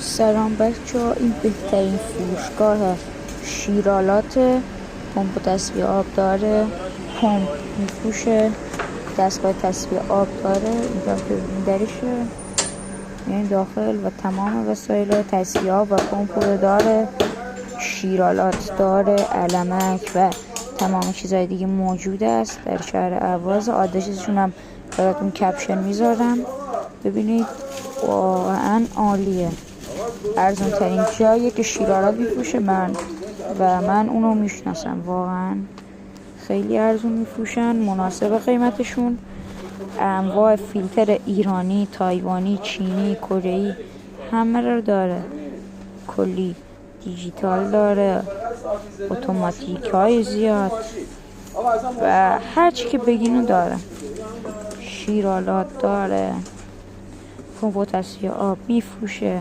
سلام بچه‌ها، این بهترین فروشگاه شیرالات. پمپ و تصفیه آب داره، پمپ میفروشه، دستگاه تصفیه آب داره. اینجا که درشه یعنی داخل و تمام وسایل تصفیه آب و پمپ رو داره. شیرالات داره، علمک و تمام چیزهای دیگه موجود است در شهر اهواز. آدرسشون هم براتون کپشن میذارم، ببینید واقعا عالیه. ارزان ترین جایی که شیرالات میفروشه من اونو میشناسم. واقعا خیلی ارزون میفروشن، مناسب قیمتشون. انواع فیلتر ایرانی، تایوانی، چینی، کره‌ای همه رو داره. کلی دیجیتال داره، اتوماتیک های زیاد و هر چی که بگینو داره. شیرالات داره، پمپ و تصفیه آب میفروشه،